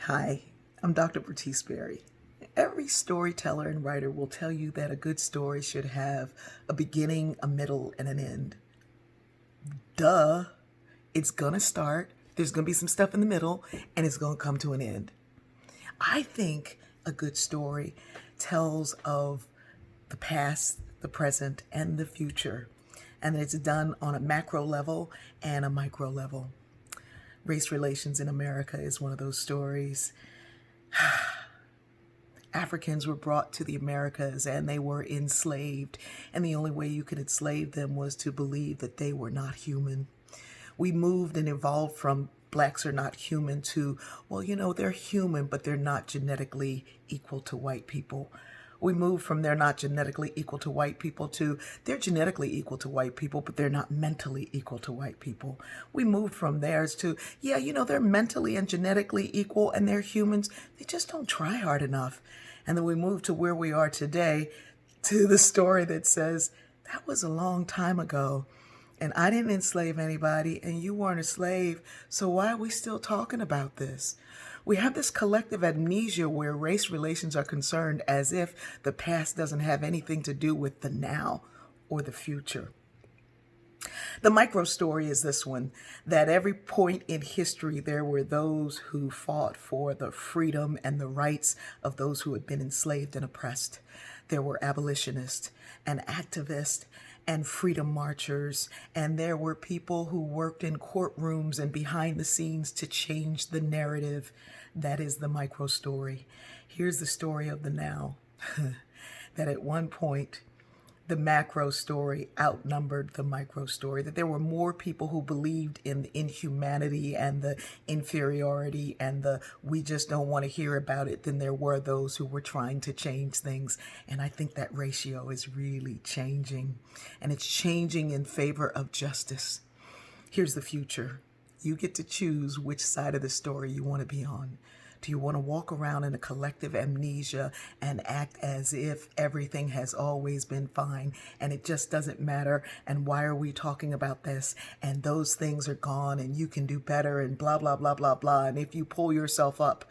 Hi, I'm Dr. Bertice Berry. Every storyteller and writer will tell you that a good story should have a beginning, a middle, and an end. Duh. It's gonna start, there's gonna be some stuff in the middle, and it's gonna come to an end. I think a good story tells of the past, the present, and the future, and it's done on a macro level and a micro level. Race relations in America is one of those stories. Africans were brought to the Americas and they were enslaved. And the only way you could enslave them was to believe that they were not human. We moved and evolved from blacks are not human to, well, they're human, but they're not genetically equal to white people. We moved from they're not genetically equal to white people to they're genetically equal to white people, but they're not mentally equal to white people. We moved from theirs to, they're mentally and genetically equal and they're humans. They just don't try hard enough. And then we moved to where we are today, to the story that says, that was a long time ago. And I didn't enslave anybody, and you weren't a slave, so why are we still talking about this? We have this collective amnesia where race relations are concerned as if the past doesn't have anything to do with the now or the future. The micro story is this one, that every point in history there were those who fought for the freedom and the rights of those who had been enslaved and oppressed. There were abolitionists and activists and freedom marchers, and there were people who worked in courtrooms and behind the scenes to change the narrative. That is the micro story. Here's the story of the now. That at one point, the macro story outnumbered the micro story, that there were more people who believed in the inhumanity and the inferiority and the we just don't want to hear about it than there were those who were trying to change things. And I think that ratio is really changing, and it's changing in favor of justice. Here's the future. You get to choose which side of the story you want to be on. Do you want to walk around in a collective amnesia and act as if everything has always been fine and it just doesn't matter? And why are we talking about this? And those things are gone and you can do better and blah, blah, blah, blah, blah. And if you pull yourself up,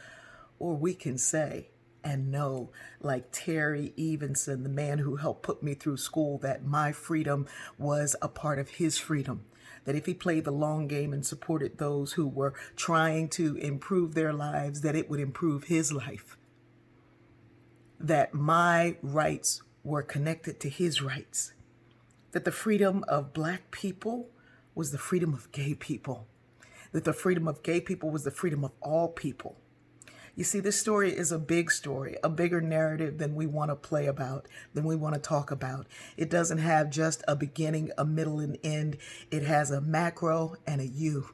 or we can say and know, like Terry Evenson, the man who helped put me through school, that my freedom was a part of his freedom. That if he played the long game and supported those who were trying to improve their lives, that it would improve his life. That my rights were connected to his rights. That the freedom of black people was the freedom of gay people. That the freedom of gay people was the freedom of all people. You see, this story is a big story, a bigger narrative than we want to play about, than we want to talk about. It doesn't have just a beginning, a middle, and end. It has a macro and a you.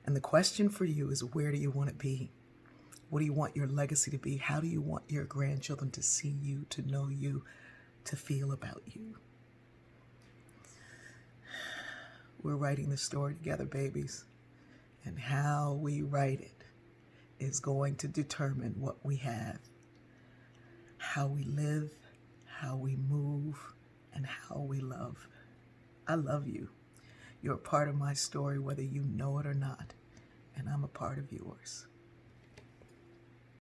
And the question for you is, where do you want to be? What do you want your legacy to be? How do you want your grandchildren to see you, to know you, to feel about you? We're writing the story together, babies. And how we write it is going to determine what we have, how we live, how we move, and how we love. I love you. You're a part of my story, whether you know it or not, and I'm a part of yours.